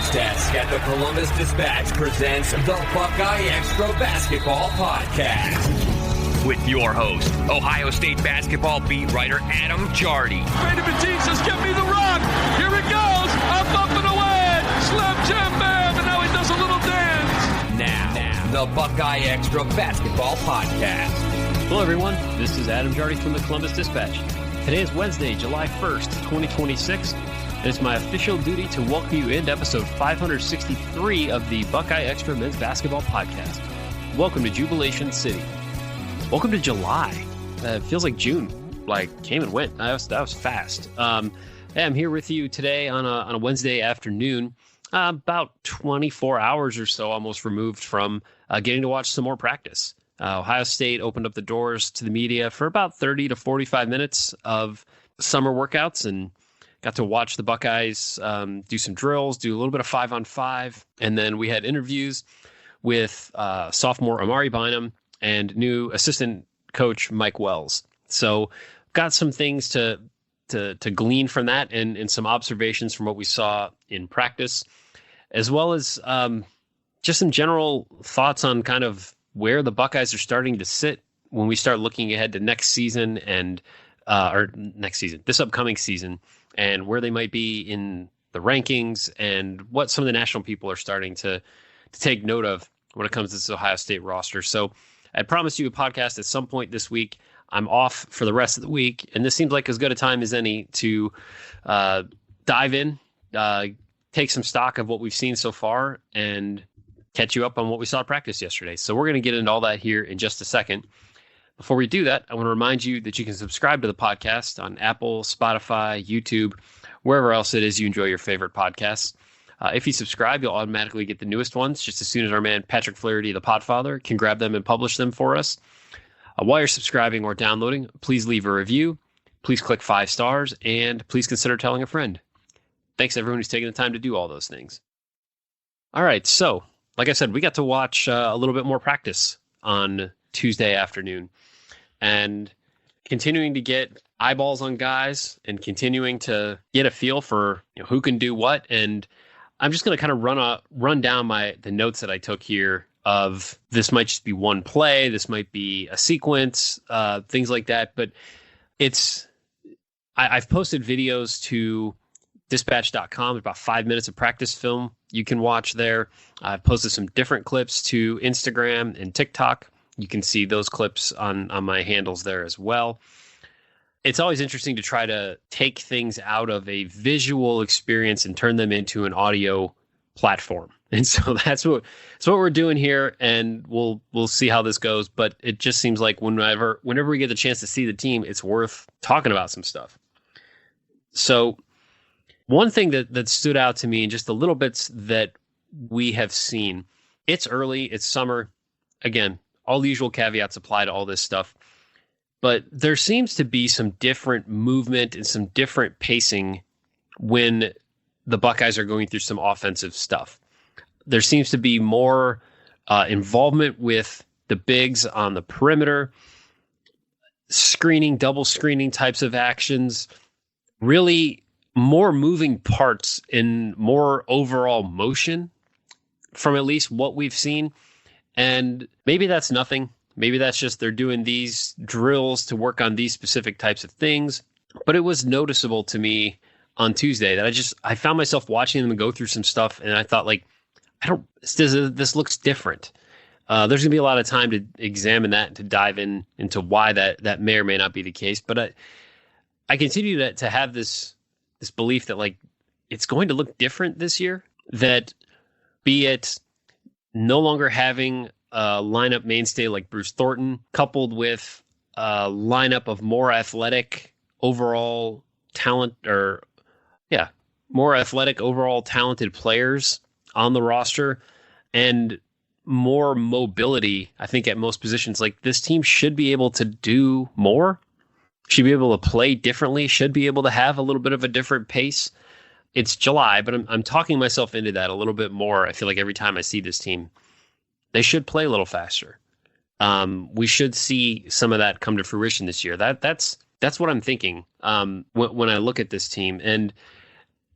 news desk at the Columbus Dispatch presents the BuckeyeXtra Basketball Podcast. With your host, Ohio State basketball beat writer Adam Jardy. Brandon Matisse says, "Give me the rock." Here it goes. Up and away. Slam jam bam. And now he does a little dance. Now, the BuckeyeXtra Basketball Podcast. Hello, everyone. This is Adam Jardy from the Columbus Dispatch. Today is Wednesday, July 1st, 2026. And it's my official duty to welcome you into episode 563 of the BuckeyeXtra Men's Basketball Podcast. Welcome to Jubilation City. Welcome to July. It feels like June, came and went. That was fast. I'm here with you today on a Wednesday afternoon, about 24 hours or so almost removed from getting to watch some more practice. Ohio State opened up the doors to the media for about 30 to 45 minutes of summer workouts and got to watch the Buckeyes do some drills, do a little bit of 5-on-5, and then we had interviews with sophomore Amari Bynum and new assistant coach Mike Wells. So got some things to glean from that and some observations from what we saw in practice, as well as just some general thoughts on kind of where the Buckeyes are starting to sit when we start looking ahead to next season this upcoming season, and where they might be in the rankings and what some of the national people are starting to take note of when it comes to this Ohio State roster. So I promised you a podcast at some point this week. I'm off for the rest of the week, and this seems like as good a time as any to dive in, take some stock of what we've seen so far, and catch you up on what we saw at practice yesterday. So we're going to get into all that here in just a second. Before we do that, I want to remind you that you can subscribe to the podcast on Apple, Spotify, YouTube, wherever else it is you enjoy your favorite podcasts. If you subscribe, you'll automatically get the newest ones just as soon as our man Patrick Flaherty, the Podfather, can grab them and publish them for us. While you're subscribing or downloading, please leave a review, please click 5 stars, and please consider telling a friend. Thanks everyone who's taking the time to do all those things. All right, so like I said, we got to watch a little bit more practice on Tuesday afternoon, and continuing to get eyeballs on guys and continuing to get a feel for who can do what. And I'm just going to kind of run down the notes that I took here of this might just be one play, this might be a sequence, things like that. But I've posted videos to dispatch.com, about 5 minutes of practice film you can watch there. I've posted some different clips to Instagram and TikTok. You can see those clips on my handles there as well. It's always interesting to try to take things out of a visual experience and turn them into an audio platform. And so that's what we're doing here, and we'll see how this goes. But it just seems like whenever we get the chance to see the team, it's worth talking about some stuff. So one thing that stood out to me, and just the little bits that we have seen, it's early, it's summer. Again, all the usual caveats apply to all this stuff. But there seems to be some different movement and some different pacing when the Buckeyes are going through some offensive stuff. There seems to be more involvement with the bigs on the perimeter, screening, double screening types of actions, really more moving parts and more overall motion from at least what we've seen. And maybe that's nothing. Maybe that's just they're doing these drills to work on these specific types of things. But it was noticeable to me on Tuesday that I found myself watching them go through some stuff, and I thought, this looks different. There's going to be a lot of time to examine that and to dive into why that may or may not be the case. But I continue to have this belief that it's going to look different this year. That be it no longer having a lineup mainstay like Bruce Thornton, coupled with a lineup of more athletic overall talent, more athletic overall talented players on the roster, and more mobility, I think, at most positions. This team should be able to do more, should be able to play differently, should be able to have a little bit of a different pace. It's July, but I'm talking myself into that a little bit more. I feel like every time I see this team, they should play a little faster. We should see some of that come to fruition this year. That's what I'm thinking when I look at this team. And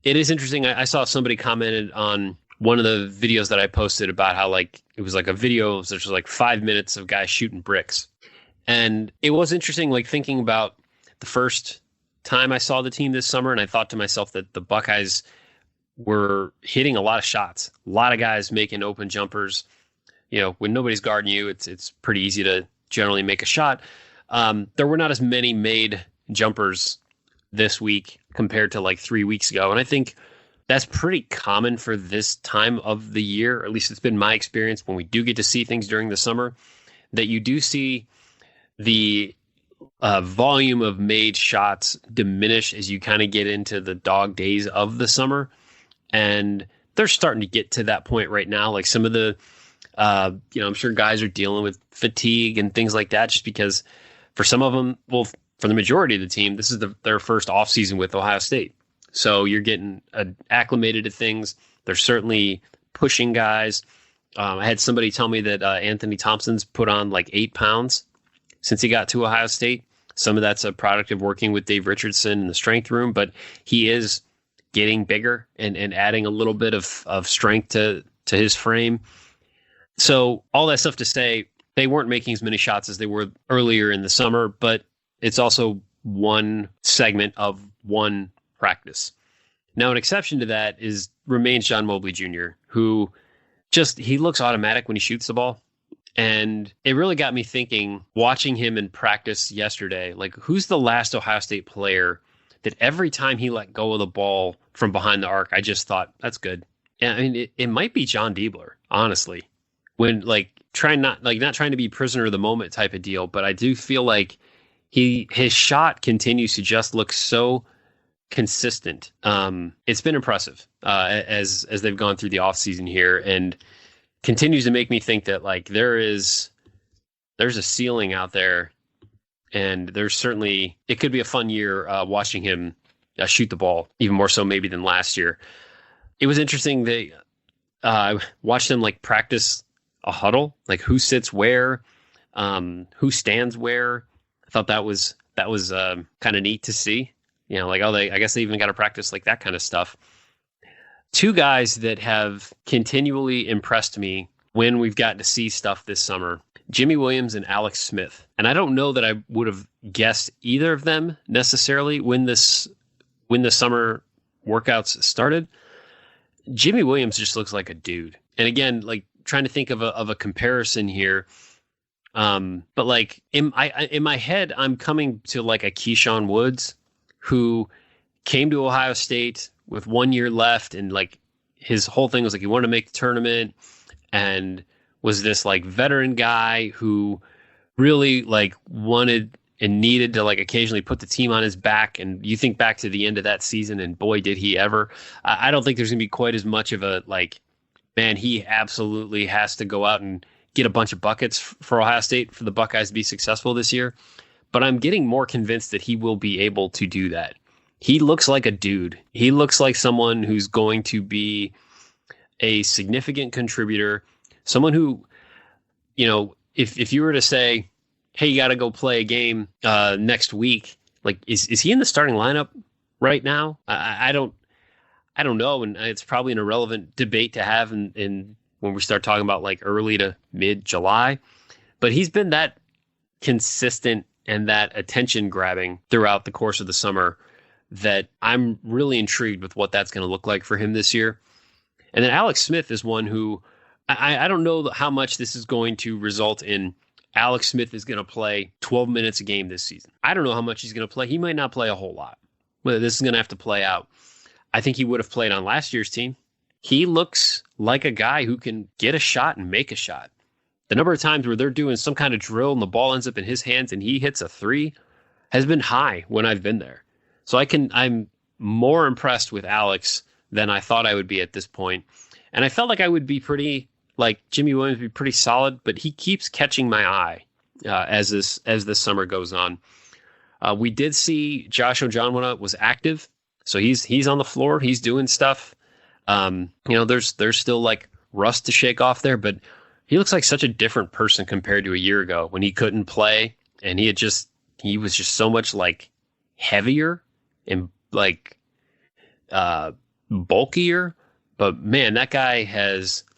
it is interesting. I saw somebody commented on one of the videos that I posted about how like it was like a video, there's like 5 minutes of guys shooting bricks. And it was interesting, like thinking about the first time I saw the team this summer, and I thought to myself that the Buckeyes were hitting a lot of shots, a lot of guys making open jumpers. You know, when nobody's guarding you, it's pretty easy to generally make a shot. There were not as many made jumpers this week compared to like 3 weeks ago. And I think that's pretty common for this time of the year. At least it's been my experience when we do get to see things during the summer, that you do see the volume of made shots diminish as you kind of get into the dog days of the summer. And they're starting to get to that point right now. Like some of the, I'm sure guys are dealing with fatigue and things like that, just because for some of them, well, for the majority of the team, this is their first offseason with Ohio State. So you're getting acclimated to things. They're certainly pushing guys. I had somebody tell me that Anthony Thompson's put on like 8 pounds since he got to Ohio State. Some of that's a product of working with Dave Richardson in the strength room, but he is getting bigger and adding a little bit of strength to his frame. So all that stuff to say, they weren't making as many shots as they were earlier in the summer, but it's also one segment of one practice. Now, an exception to that remains John Mobley Jr., who he looks automatic when he shoots the ball. And it really got me thinking, watching him in practice yesterday, like who's the last Ohio State player that every time he let go of the ball from behind the arc, I just thought, that's good. Yeah, I mean, it might be John Diebler, honestly. When not trying to be prisoner of the moment type of deal, but I do feel like his shot continues to just look so consistent. It's been impressive as they've gone through the offseason here, and continues to make me think that like there's a ceiling out there, and it could be a fun year watching him shoot the ball, even more so maybe than last year. It was interesting that I watched them like practice a huddle, like who sits where, who stands where. I thought that was kind of neat to see. You know, like, I guess they even got to practice like that kind of stuff. Two guys that have continually impressed me when we've gotten to see stuff this summer, Jimmie Williams and Alex Smith. And I don't know that I would have guessed either of them necessarily when the summer workouts started. Jimmie Williams just looks like a dude. And again, like trying to think of a comparison here. But like in my head, I'm coming to like a Keyshawn Woods who came to Ohio State with 1 year left, and like his whole thing was like he wanted to make the tournament, and was this like veteran guy who really like wanted and needed to like occasionally put the team on his back. And you think back to the end of that season, and boy, did he ever. I don't think there's gonna be quite as much of a like, man, he absolutely has to go out and get a bunch of buckets for Ohio State for the Buckeyes to be successful this year. But I'm getting more convinced that he will be able to do that. He looks like a dude. He looks like someone who's going to be a significant contributor, someone who, you know, if you were to say, hey, you got to go play a game next week, like, is he in the starting lineup right now? I don't know. And it's probably an irrelevant debate to have in when we start talking about like early to mid July, but he's been that consistent and that attention grabbing throughout the course of the summer that I'm really intrigued with what that's going to look like for him this year. And then Alex Smith is one who I don't know how much this is going to result in. Alex Smith is going to play 12 minutes a game this season. I don't know how much he's going to play. He might not play a whole lot. Well, this is going to have to play out. I think he would have played on last year's team. He looks like a guy who can get a shot and make a shot. The number of times where they're doing some kind of drill and the ball ends up in his hands and he hits a three has been high when I've been there. So I'm more impressed with Alex than I thought I would be at this point. And I felt like I would be pretty, like Jimmie Williams would be pretty solid, but he keeps catching my eye as this summer goes on. We did see Josh Ojonwuna was active. So he's on the floor. He's doing stuff. There's still like rust to shake off there, but he looks like such a different person compared to a year ago when he couldn't play, and he was just so much like heavier and like bulkier, but man, that guy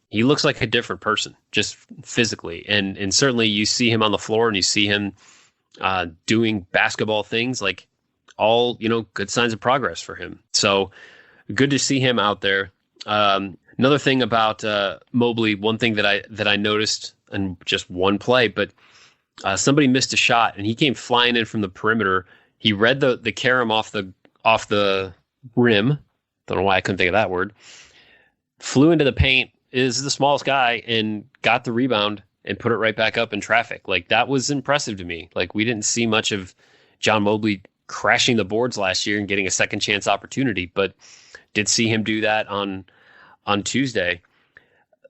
he looks like a different person just physically. And certainly you see him on the floor and you see him doing basketball things, like all, good signs of progress for him. So good to see him out there. Another thing about Mobley, one thing that I noticed in just one play, but somebody missed a shot and he came flying in from the perimeter. He read the carom off the rim. Don't know why I couldn't think of that word. Flew into the paint, is the smallest guy, and got the rebound and put it right back up in traffic. Like, that was impressive to me. Like, we didn't see much of John Mobley crashing the boards last year and getting a second chance opportunity, but did see him do that on Tuesday.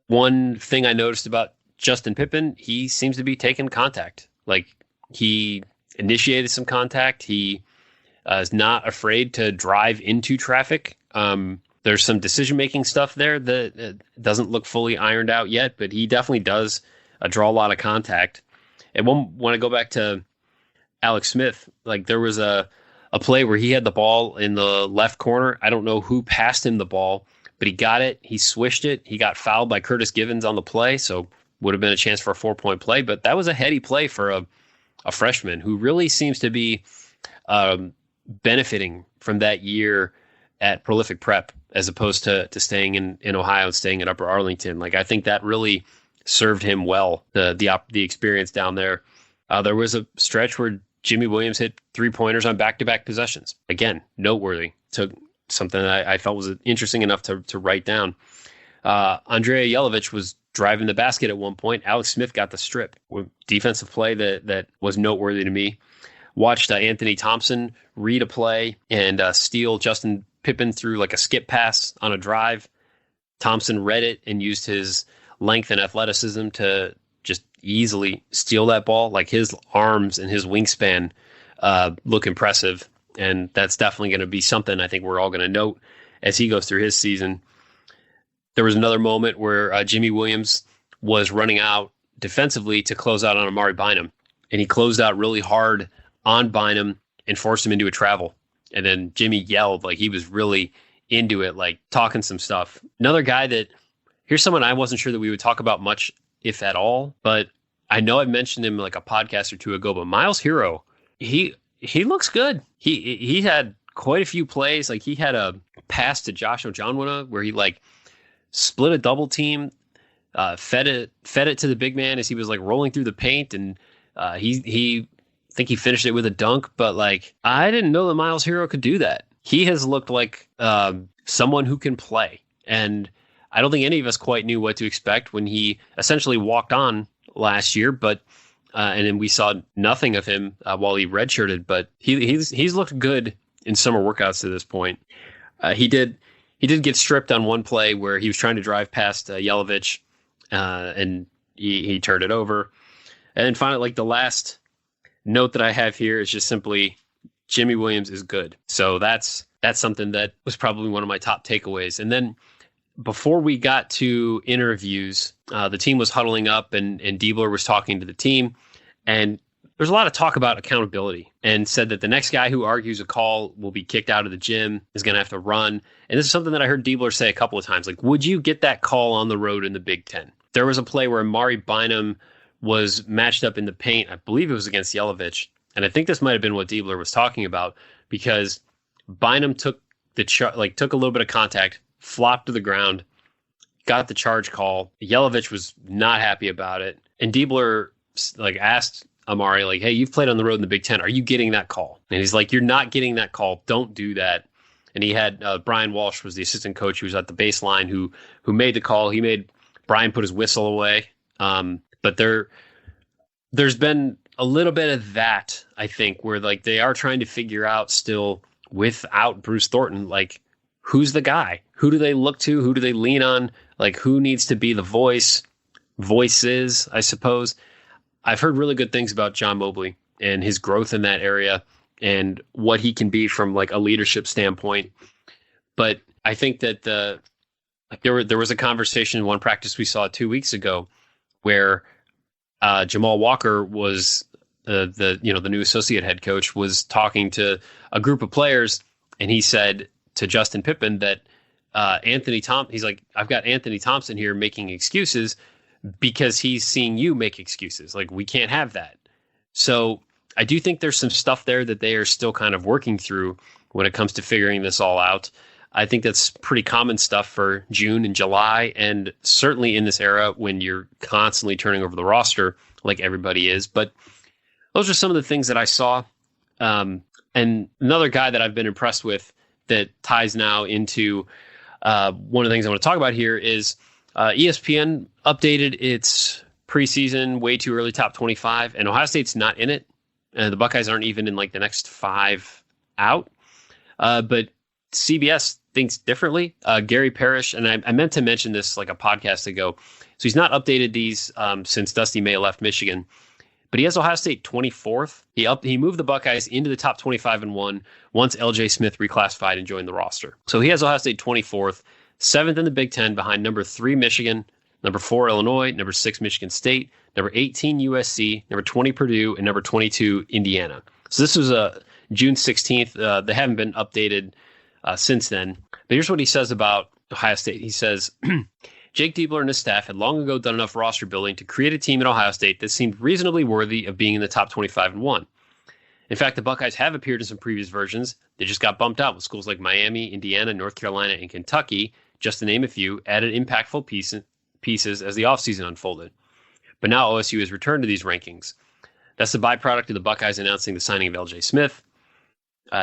One thing I noticed about Justin Pippen, he seems to be taking contact. Like, he initiated some contact. He is not afraid to drive into traffic. There's some decision-making stuff there that doesn't look fully ironed out yet, but he definitely does draw a lot of contact. And when I go back to Alex Smith, like, there was a play where he had the ball in the left corner. I don't know who passed him the ball, but he got it. He swished it. He got fouled by Curtis Givens on the play, so would have been a chance for a 4-point play. But that was a heady play for a freshman who really seems to be benefiting from that year at Prolific Prep, as opposed to staying in Ohio and staying at Upper Arlington. Like, I think that really served him well, the experience down there. There was a stretch where Jimmie Williams hit 3-pointers on back-to-back possessions. Again, noteworthy. So something that I felt was interesting enough to write down. Andrea Jelovic was driving the basket at one point. Alex Smith got the strip. Defensive play that was noteworthy to me. Watched Anthony Thompson read a play and steal Justin Pippen through like a skip pass on a drive. Thompson read it and used his length and athleticism to just easily steal that ball. Like, his arms and his wingspan look impressive. And that's definitely going to be something I think we're all going to note as he goes through his season. There was another moment where Jimmie Williams was running out defensively to close out on Amari Bynum. And he closed out really hard on Bynum and forced him into a travel. And then Jimmy yelled, like, he was really into it, like talking some stuff. Another guy here's someone I wasn't sure that we would talk about much, if at all, but I know I've mentioned him like a podcast or two ago, but Miles Hero, he looks good. He had quite a few plays. Like, he had a pass to Josh Ojonwuna where he like split a double team, fed it to the big man as he was like rolling through the paint. And he I think he finished it with a dunk, but like, I didn't know that Miles Hero could do that. He has looked like someone who can play. And I don't think any of us quite knew what to expect when he essentially walked on last year, but and then we saw nothing of him while he redshirted, but he's looked good in summer workouts to this point. He did get stripped on one play where he was trying to drive past Jelovic, and he turned it over. And then finally, like, the last note that I have here is just simply Jimmie Williams is good. So that's something that was probably one of my top takeaways. And then before we got to interviews, the team was huddling up and Diebler was talking to the team. And there's a lot of talk about accountability, and said that the next guy who argues a call will be kicked out of the gym, is going to have to run. And this is something that I heard Diebler say a couple of times. Like, would you get that call on the road in the Big Ten? There was a play where Amari Bynum was matched up in the paint. I believe it was against Jelovic. And I think this might have been what Diebler was talking about, because Bynum took took a little bit of contact, flopped to the ground, got the charge call. Jelovic was not happy about it. And Diebler like asked Amari, like, hey, you've played on the road in the Big Ten. Are you getting that call? And he's like, you're not getting that call. Don't do that. And he had Brian Walsh was the assistant coach who was at the baseline who made the call. He made Brian put his whistle away. But there's been a little bit of that, I think, where like they are trying to figure out still without Bruce Thornton, like, who's the guy? Who do they look to? Who do they lean on? Like, who needs to be the voices, I suppose. I've heard really good things about John Mobley and his growth in that area and what he can be from like a leadership standpoint. But I think that there was a conversation in one practice we saw 2 weeks ago where Jamal Walker was the new associate head coach, was talking to a group of players, and he said to Justin Pippen that he's like, I've got Anthony Thompson here making excuses because he's seeing you make excuses. Like, we can't have that. So I do think there's some stuff there that they are still kind of working through when it comes to figuring this all out. I think that's pretty common stuff for June and July, and certainly in this era when you're constantly turning over the roster like everybody is. But those are some of the things that I saw. And another guy that I've been impressed with that ties now into one of the things I want to talk about here is ESPN updated its preseason way too early top 25, and Ohio State's not in it. The Buckeyes aren't even in like the next 5 out. But CBS thinks differently. Gary Parrish, and I meant to mention this like a podcast ago. So he's not updated these since Dusty May left Michigan, but he has Ohio State 24th. He moved the Buckeyes into the top 25 and 1 once LJ Smith reclassified and joined the roster. So he has Ohio State 24th, 7th in the Big Ten behind number 3 Michigan, number 4 Illinois, number 6 Michigan State, number 18 USC, number 20 Purdue, and number 22 Indiana. So this was June 16th. They haven't been updated since then. But here's what he says about Ohio State. He says, Jake Diebler and his staff had long ago done enough roster building to create a team at Ohio State that seemed reasonably worthy of being in the top 25 and 1. In fact, the Buckeyes have appeared in some previous versions. They just got bumped out with schools like Miami, Indiana, North Carolina, and Kentucky, just to name a few, added impactful pieces as the offseason unfolded. But now OSU has returned to these rankings. That's the byproduct of the Buckeyes announcing the signing of LJ Smith.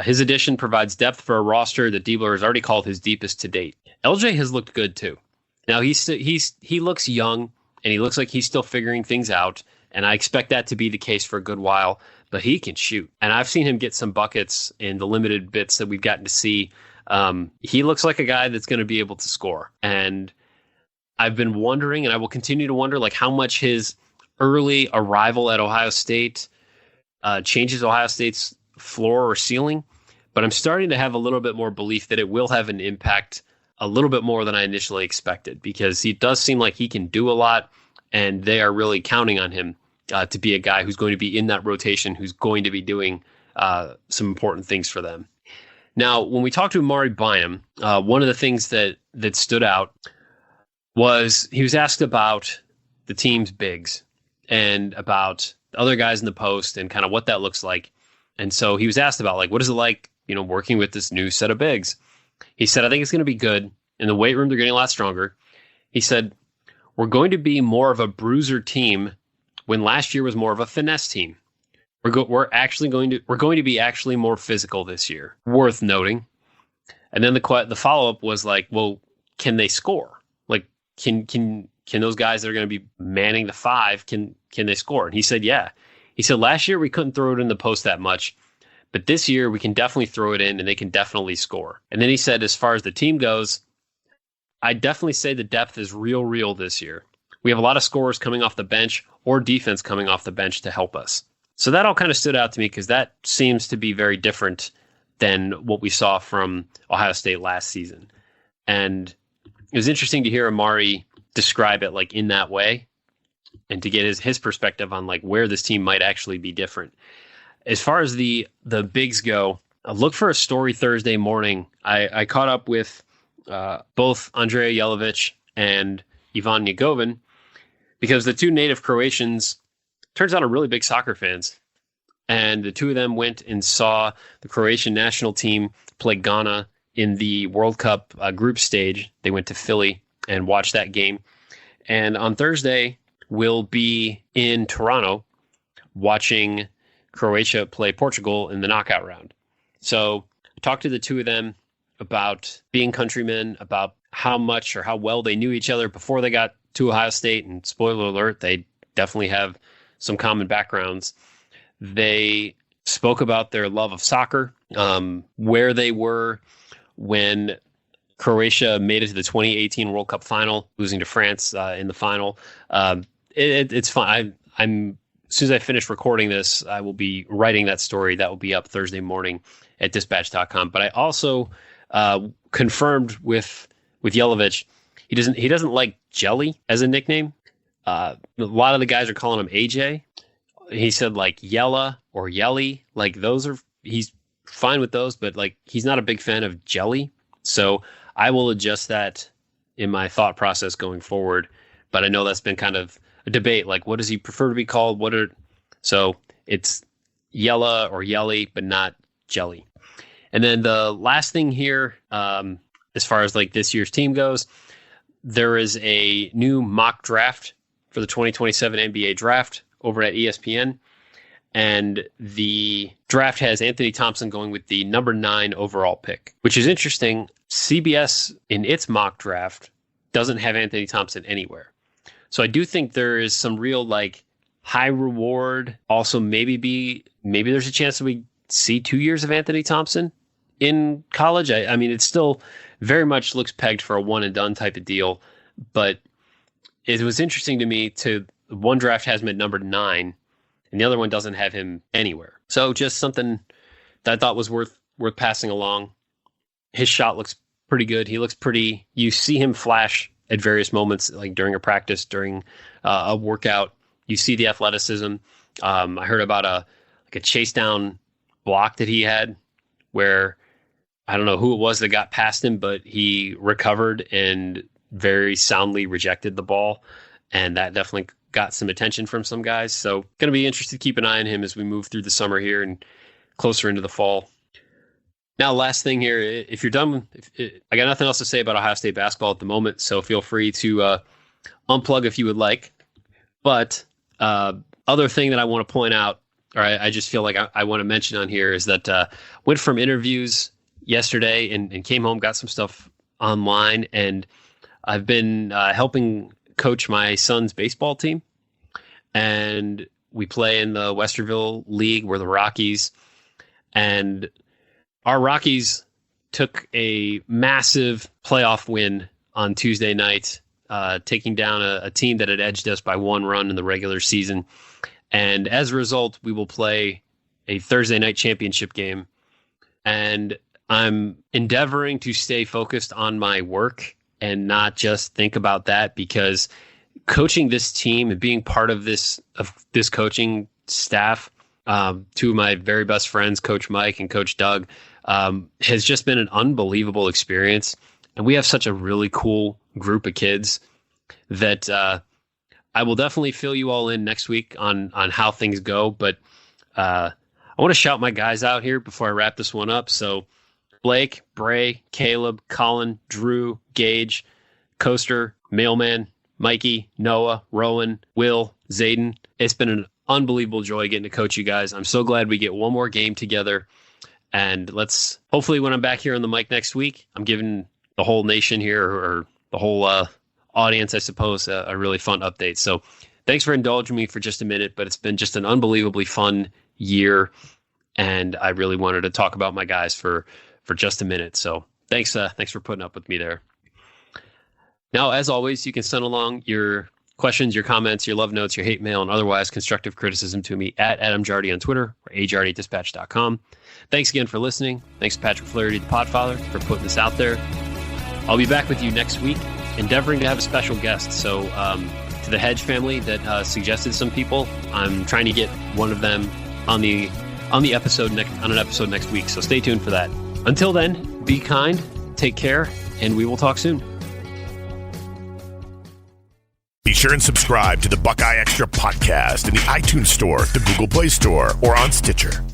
His addition provides depth for a roster that Diebler has already called his deepest to date. LJ has looked good too. Now he looks young and he looks like he's still figuring things out, and I expect that to be the case for a good while. But he can shoot, and I've seen him get some buckets in the limited bits that we've gotten to see. He looks like a guy that's going to be able to score, and I've been wondering, and I will continue to wonder, like how much his early arrival at Ohio State changes Ohio State's floor or ceiling. But I'm starting to have a little bit more belief that it will have an impact a little bit more than I initially expected, because he does seem like he can do a lot, and they are really counting on him to be a guy who's going to be in that rotation, who's going to be doing some important things for them. Now, when we talked to Amari Bynum, one of the things that stood out was he was asked about the team's bigs and about the other guys in the post and kind of what that looks like. And so he was asked about, like, what is it like, working with this new set of bigs? He said, I think it's going to be good. In the weight room, they're getting a lot stronger. He said, we're going to be more of a bruiser team when last year was more of a finesse team. We're going to be actually more physical this year. Worth noting. And then the follow-up was like, well, can they score? Like, can those guys that are going to be manning the 5, can they score? And he said, yeah. He said, last year we couldn't throw it in the post that much, but this year we can definitely throw it in and they can definitely score. And then he said, as far as the team goes, I definitely say the depth is real this year. We have a lot of scorers coming off the bench or defense coming off the bench to help us. So that all kind of stood out to me because that seems to be very different than what we saw from Ohio State last season. And it was interesting to hear Amari describe it like in that way and to get his perspective on like where this team might actually be different. As far as the bigs go, look for a story Thursday morning. I caught up with both Andrea Jelovic and Ivan Njegovan because the two native Croatians turns out are really big soccer fans. And the two of them went and saw the Croatian national team play Ghana in the World Cup group stage. They went to Philly and watched that game. And on Thursday, we'll be in Toronto watching Croatia play Portugal in the knockout round. So I talked to the two of them about being countrymen, about how much or how well they knew each other before they got to Ohio State. And spoiler alert, they definitely have some common backgrounds. They spoke about their love of soccer, where they were when Croatia made it to the 2018 World Cup final, losing to France in the final. It's fun. As soon as I finish recording this, I will be writing that story. That will be up Thursday morning at dispatch.com. But I also confirmed with Jelovic, he doesn't like Jelly as a nickname. A lot of the guys are calling him AJ. He said like Yella or Yelly, like those are, he's fine with those, but like he's not a big fan of Jelly. So I will adjust that in my thought process going forward. But I know that's been kind of a debate. Like, what does he prefer to be called? So it's Yella or Yelly, but not Jelly. And then the last thing here, as far as like this year's team goes, there is a new mock draft for the 2027 NBA draft over at ESPN. And the draft has Anthony Thompson going with the number 9 overall pick, which is interesting. CBS in its mock draft doesn't have Anthony Thompson anywhere. So I do think there is some real like high reward. Also, maybe there's a chance that we see 2 years of Anthony Thompson in college. I mean, it still very much looks pegged for a one and done type of deal. But it was interesting to me one draft has him at number 9 and the other one doesn't have him anywhere. So just something that I thought was worth passing along. His shot looks pretty good. He looks pretty, you see him flash at various moments, like during a practice, during a workout. You see the athleticism. I heard about a chase down block that he had where I don't know who it was that got past him, but he recovered and very soundly rejected the ball. And that definitely got some attention from some guys. So going to be interested to keep an eye on him as we move through the summer here and closer into the fall. Now, last thing here, if you're done, I got nothing else to say about Ohio State basketball at the moment, so feel free to unplug if you would like. But other thing that I want to point out, or I just feel like I want to mention on here, is that went from interviews yesterday and came home, got some stuff online, and I've been helping coach my son's baseball team. And we play in the Westerville League. We're the Rockies. And our Rockies took a massive playoff win on Tuesday night, taking down a team that had edged us by 1 run in the regular season. And as a result, we will play a Thursday night championship game. And I'm endeavoring to stay focused on my work and not just think about that, because coaching this team and being part of this coaching staff, 2 of my very best friends, Coach Mike and Coach Doug, has just been an unbelievable experience. And we have such a really cool group of kids that I will definitely fill you all in next week on how things go. But I want to shout my guys out here before I wrap this one up. So Blake, Bray, Caleb, Colin, Drew, Gage, Coaster, Mailman, Mikey, Noah, Rowan, Will, Zayden. It's been an unbelievable joy getting to coach you guys. I'm so glad we get one more game together. And let's hopefully when I'm back here on the mic next week, I'm giving the whole nation here, or the whole audience, I suppose, a really fun update. So thanks for indulging me for just a minute, but it's been just an unbelievably fun year. And I really wanted to talk about my guys for just a minute. So thanks for putting up with me there. Now, as always, you can send along your questions, your comments, your love notes, your hate mail, and otherwise constructive criticism to me at Adam Jardy on Twitter or ajardy@dispatch.com. Thanks again for listening. Thanks to Patrick Flaherty, the Podfather, for putting this out there. I'll be back with you next week, endeavoring to have a special guest. So to the Hedge family that suggested some people, I'm trying to get one of them on an episode next week. So stay tuned for that. Until then, be kind, take care, and we will talk soon. Be sure and subscribe to the Buckeye Extra podcast in the iTunes Store, the Google Play Store, or on Stitcher.